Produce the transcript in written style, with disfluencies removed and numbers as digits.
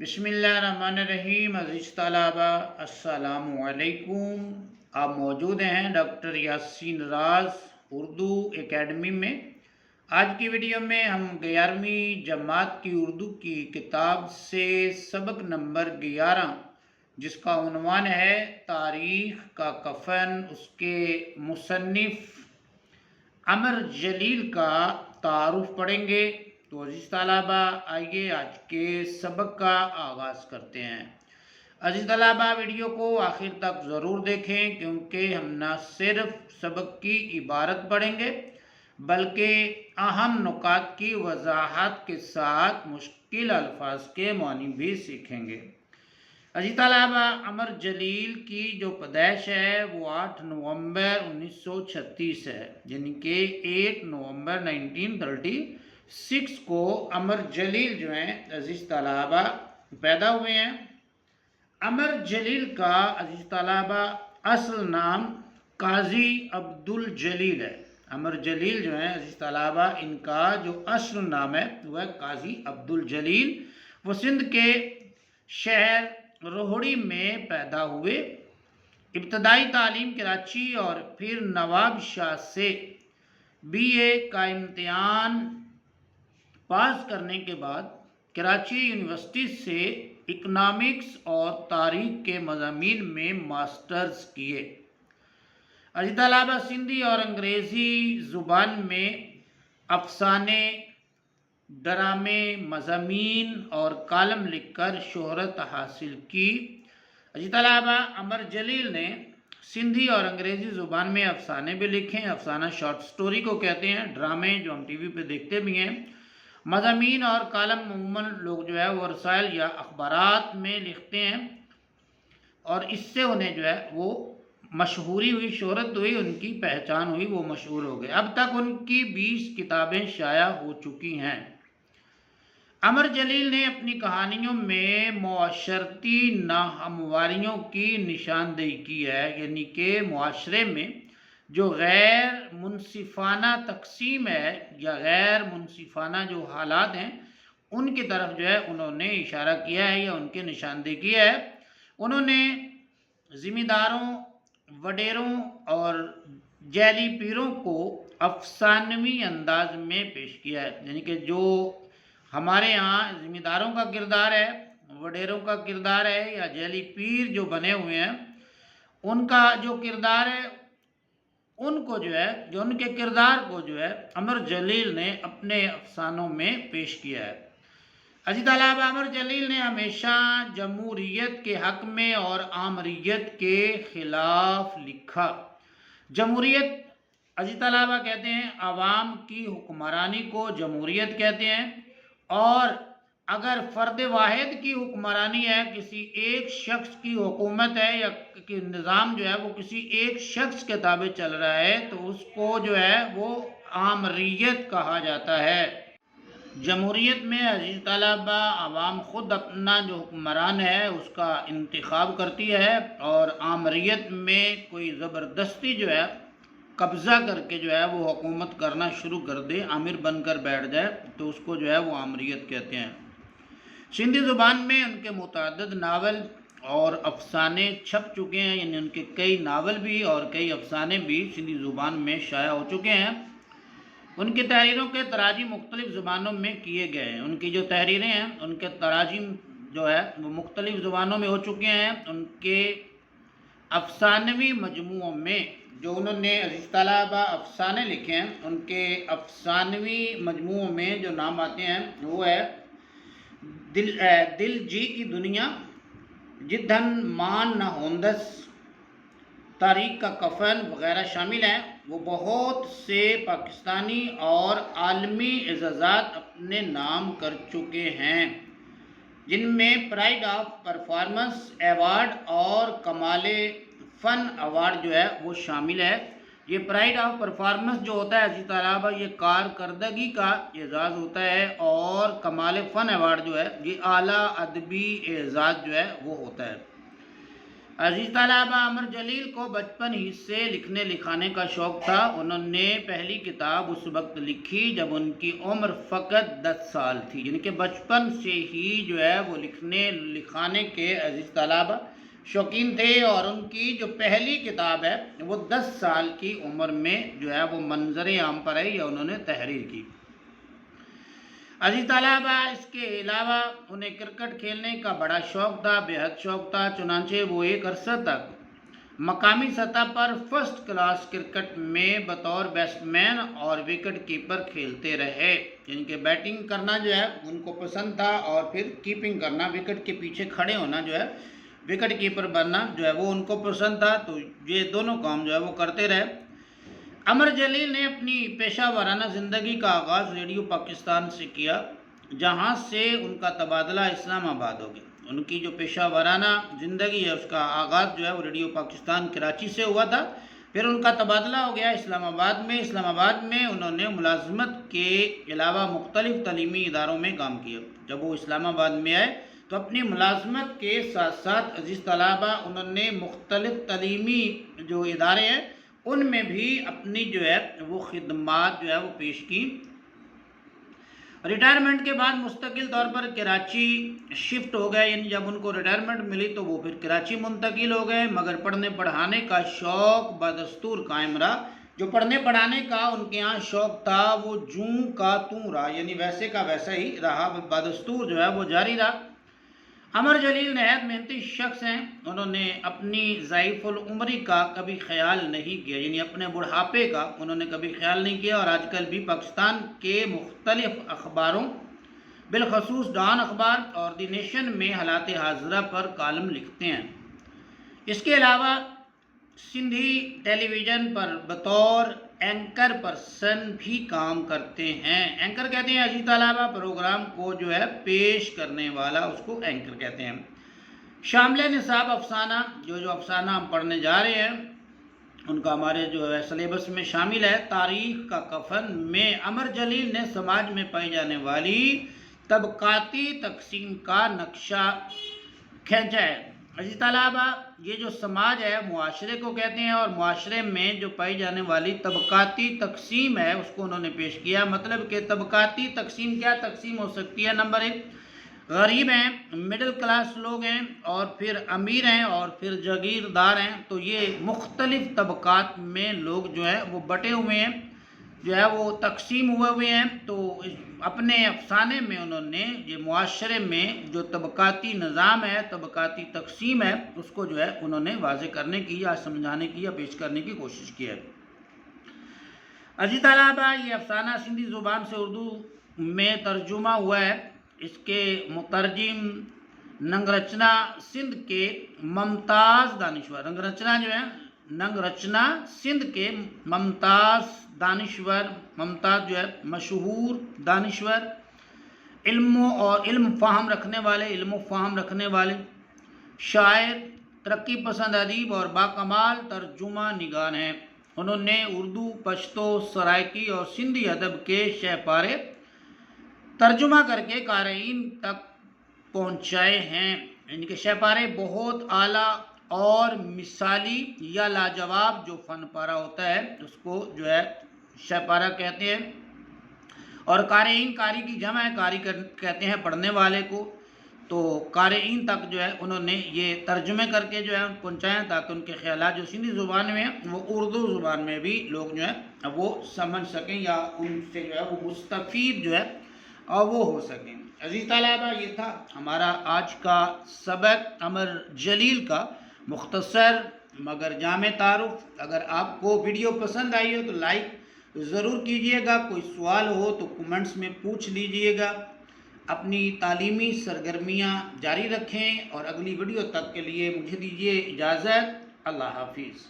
بسم اللہ الرحمن الرحیم۔ عزیز طلبہ السلام علیکم۔ آپ موجود ہیں ڈاکٹر یاسین راز اردو اکیڈمی میں۔ آج کی ویڈیو میں ہم 11ویں جماعت کی اردو کی کتاب سے سبق نمبر 11 جس کا عنوان ہے تاریخ کا کفن، اس کے مصنف عمر جلیل کا تعارف پڑھیں گے۔ تو عزیز طلبہ آئیے آج کے سبق کا آغاز کرتے ہیں۔ عزیز طلبہ ویڈیو کو آخر تک ضرور دیکھیں کیونکہ ہم نہ صرف سبق کی عبارت پڑھیں گے بلکہ اہم نکات کی وضاحت کے ساتھ مشکل الفاظ کے معنی بھی سیکھیں گے۔ عزیز طلبہ عمر جلیل کی جو پیدائش ہے وہ 8 نومبر 1936 ہے، یعنی کہ 8 نومبر 1936 کو عمر جلیل جو ہیں عزیز طلبہ پیدا ہوئے ہیں۔ عمر جلیل کا عزیز طلبہ اصل نام قاضی عبدالجلیل ہے۔ عمر جلیل جو ہیں عزیز طلبہ ان کا جو اصل نام ہے وہ ہے قاضی عبدالجلیل۔ وہ سندھ کے شہر روہڑی میں پیدا ہوئے۔ ابتدائی تعلیم کراچی اور پھر نواب شاہ سے BA کا امتحان پاس کرنے کے بعد کراچی یونیورسٹی سے اکنامکس اور تاریخ کے مضامین میں ماسٹرز کیے۔ عزیز طلبہ سندھی اور انگریزی زبان میں افسانے، ڈرامے، مضامین اور کالم لکھ کر شہرت حاصل کی۔ عزیز طلبہ عمر جلیل نے سندھی اور انگریزی زبان میں افسانے بھی لکھے ہیں۔ افسانہ شارٹ سٹوری کو کہتے ہیں۔ ڈرامے جو ہم TV پہ دیکھتے بھی ہیں۔ مضامین اور کالم عموماً لوگ جو ہے وہ رسائل یا اخبارات میں لکھتے ہیں اور اس سے انہیں جو ہے وہ مشہوری ہوئی، شہرت ہوئی، ان کی پہچان ہوئی، وہ مشہور ہو گئے۔ اب تک ان کی 20 کتابیں شائع ہو چکی ہیں۔ عمر جلیل نے اپنی کہانیوں میں معاشرتی ناہمواریوں کی نشاندہی کی ہے، یعنی کہ معاشرے میں جو غیر منصفانہ تقسیم ہے یا غیر منصفانہ جو حالات ہیں ان کی طرف جو ہے انہوں نے اشارہ کیا ہے یا ان کی نشاندہی کی ہے۔ انہوں نے ذمہ داروں، وڈیروں اور جیلی پیروں کو افسانوی انداز میں پیش کیا ہے، یعنی کہ جو ہمارے ہاں ذمہ داروں کا کردار ہے، وڈیروں کا کردار ہے یا جیلی پیر جو بنے ہوئے ہیں ان کا جو کردار ہے، ان کو جو ہے ان کے کردار کو جو ہے عمر جلیل نے اپنے افسانوں میں پیش کیا ہے۔ عزیز طلبہ عمر جلیل نے ہمیشہ جمہوریت کے حق میں اور آمریت کے خلاف لکھا۔ جمہوریت عزیز طلبہ کہتے ہیں عوام کی حکمرانی کو جمہوریت کہتے ہیں، اور اگر فرد واحد کی حکمرانی ہے، کسی ایک شخص کی حکومت ہے یا نظام جو ہے وہ کسی ایک شخص کے تابع چل رہا ہے تو اس کو جو ہے وہ آمریت کہا جاتا ہے۔ جمہوریت میں عزیز طلبہ عوام خود اپنا جو حکمران ہے اس کا انتخاب کرتی ہے، اور آمریت میں کوئی زبردستی جو ہے قبضہ کر کے جو ہے وہ حکومت کرنا شروع کر دے، امیر بن کر بیٹھ جائے تو اس کو جو ہے وہ آمریت کہتے ہیں۔ سندھی زبان میں ان کے متعدد ناول اور افسانے چھپ چکے ہیں، یعنی ان کے کئی ناول بھی اور کئی افسانے بھی سندھی زبان میں شائع ہو چکے ہیں۔ ان کی تحریروں کے تراجم مختلف زبانوں میں کیے گئے ہیں۔ ان کی جو تحریریں ہیں ان کے تراجم جو ہے وہ مختلف زبانوں میں ہو چکے ہیں۔ ان کے افسانوی مجموعوں میں جو انہوں نے عزیز طلبہ افسانے لکھے ہیں ان کے افسانوی مجموعوں میں جو نام آتے ہیں وہ ہے دل جی کی دنیا، جدھن مان نہ ہوندس، تاریخ کا کفن وغیرہ شامل ہیں۔ وہ بہت سے پاکستانی اور عالمی اعزازات اپنے نام کر چکے ہیں، جن میں پرائڈ آف پرفارمنس ایوارڈ اور کمال فن ایوارڈ جو ہے وہ شامل ہے۔ یہ پرائڈ آف پرفارمنس جو ہوتا ہے عزیز طلبہ یہ کارکردگی کا اعزاز ہوتا ہے، اور کمال فن ایوارڈ جو ہے یہ اعلیٰ ادبی اعزاز جو ہے وہ ہوتا ہے۔ عزیز طلبہ، عمر جلیل کو بچپن ہی سے لکھنے لکھانے کا شوق تھا۔ انہوں نے پہلی کتاب اس وقت لکھی جب ان کی عمر فقط 10 سال تھی، یعنی کہ بچپن سے ہی جو ہے وہ لکھنے لکھانے کے عزیز طلبہ شوقین تھے، اور ان کی جو پہلی کتاب ہے وہ 10 سال کی عمر میں جو ہے وہ منظر عام پر ہے یا انہوں نے تحریر کی۔ عزیز طلبہ، اس کے علاوہ انہیں کرکٹ کھیلنے کا بڑا شوق تھا، بے حد شوق تھا، چنانچہ وہ ایک عرصہ تک مقامی سطح پر فرسٹ کلاس کرکٹ میں بطور بیٹس مین اور وکٹ کیپر کھیلتے رہے، یعنی کہ بیٹنگ کرنا جو ہے ان کو پسند تھا اور پھر کیپنگ کرنا، وکٹ کے پیچھے کھڑے ہونا جو ہے وکٹ کیپر بننا جو ہے وہ ان کو پسند تھا، تو یہ دونوں کام جو ہے وہ کرتے رہے۔ عمر جلیل نے اپنی پیشہ ورانہ زندگی کا آغاز ریڈیو پاکستان سے کیا، جہاں سے ان کا تبادلہ اسلام آباد ہو گیا۔ ان کی جو پیشہ ورانہ زندگی ہے اس کا آغاز جو ہے وہ ریڈیو پاکستان کراچی سے ہوا تھا، پھر ان کا تبادلہ ہو گیا اسلام آباد میں۔ اسلام آباد میں انہوں نے ملازمت کے علاوہ مختلف تعلیمی اداروں میں کام کیا۔ جب وہ اسلام آباد میں آئے تو اپنی ملازمت کے ساتھ ساتھ عزیز طلبہ انہوں نے مختلف تعلیمی جو ادارے ہیں ان میں بھی اپنی جو ہے وہ خدمات جو ہے وہ پیش کی۔ ریٹائرمنٹ کے بعد مستقل طور پر کراچی شفٹ ہو گئے، یعنی جب ان کو ریٹائرمنٹ ملی تو وہ پھر کراچی منتقل ہو گئے، مگر پڑھنے پڑھانے کا شوق بدستور قائم رہا۔ جو پڑھنے پڑھانے کا ان کے ہاں شوق تھا وہ جوں کا توں رہا، یعنی ویسے کا ویسا ہی رہا، بدستور جو ہے وہ جاری رہا۔ عمر جلیل نہایت محنتی شخص ہیں، انہوں نے اپنی ضعیف العمری کا کبھی خیال نہیں کیا، یعنی اپنے بڑھاپے کا انہوں نے کبھی خیال نہیں کیا، اور آج کل بھی پاکستان کے مختلف اخباروں بالخصوص ڈان اخبار اور دی نیشن میں حالات حاضرہ پر کالم لکھتے ہیں۔ اس کے علاوہ سندھی ٹیلی ویژن پر بطور اینکر پرسن بھی کام کرتے ہیں۔ اینکر کہتے ہیں عزیز طلبہ پروگرام کو جو ہے پیش کرنے والا، اس کو اینکر کہتے ہیں۔ شامل نصاب افسانہ، جو افسانہ ہم پڑھنے جا رہے ہیں ان کا ہمارے جو ہے سلیبس میں شامل ہے۔ تاریخ کا کفن میں عمر جلیل نے سماج میں پائی جانے والی طبقاتی تقسیم کا نقشہ کھینچا ہے۔ عزیز طلبہ، یہ جو سماج ہے معاشرے کو کہتے ہیں، اور معاشرے میں جو پائی جانے والی طبقاتی تقسیم ہے اس کو انہوں نے پیش کیا۔ مطلب کہ طبقاتی تقسیم کیا تقسیم ہو سکتی ہے؟ نمبر 1 غریب ہیں، مڈل کلاس لوگ ہیں، اور پھر امیر ہیں، اور پھر جاگیردار ہیں۔ تو یہ مختلف طبقات میں لوگ جو ہے وہ بٹے ہوئے ہیں، جو ہے وہ تقسیم ہوئے ہیں۔ تو اپنے افسانے میں انہوں نے یہ معاشرے میں جو طبقاتی نظام ہے، طبقاتی تقسیم ہے، اس کو جو ہے انہوں نے واضح کرنے کی یا سمجھانے کی یا پیش کرنے کی کوشش کی ہے۔ عزیز طلبہ، یہ افسانہ سندھی زبان سے اردو میں ترجمہ ہوا ہے۔ اس کے مترجم ننگ رچنا سندھ کے ممتاز دانشور، ننگ رچنا جو ہے ننگ رچنا سندھ کے ممتاز دانشور، ممتاز جو ہے مشہور دانشور، علم و فہم رکھنے والے شاعر، ترقی پسند ادیب اور باکمال ترجمہ نگار ہیں۔ انہوں نے اردو، پشتو، سرائکی اور سندھی ادب کے شہ پارے ترجمہ کر کے قارئین تک پہنچائے ہیں، یعنی کہ شہ پارے بہت اعلیٰ اور مثالی یا لاجواب جو فن پارہ ہوتا ہے اس کو جو ہے شہ پارہ کہتے ہیں، اور قارئین، قاری کی جمع ہے، قاری کہتے ہیں پڑھنے والے کو۔ تو قارئین تک جو ہے انہوں نے یہ ترجمے کر کے جو ہے پہنچائیں تاکہ ان کے خیالات جو سندھی زبان میں ہیں وہ اردو زبان میں بھی لوگ جو ہے وہ سمجھ سکیں یا ان سے جو ہے وہ مستفید جو ہے اور وہ ہو سکیں۔ عزیز طلبہ، یہ تھا ہمارا آج کا سبق عمر جلیل کا مختصر مگر جامع تعارف۔ اگر آپ کو ویڈیو پسند آئی ہو تو لائک ضرور کیجئے گا، کوئی سوال ہو تو کمنٹس میں پوچھ لیجئے گا۔ اپنی تعلیمی سرگرمیاں جاری رکھیں، اور اگلی ویڈیو تک کے لیے مجھے دیجئے اجازت۔ اللہ حافظ۔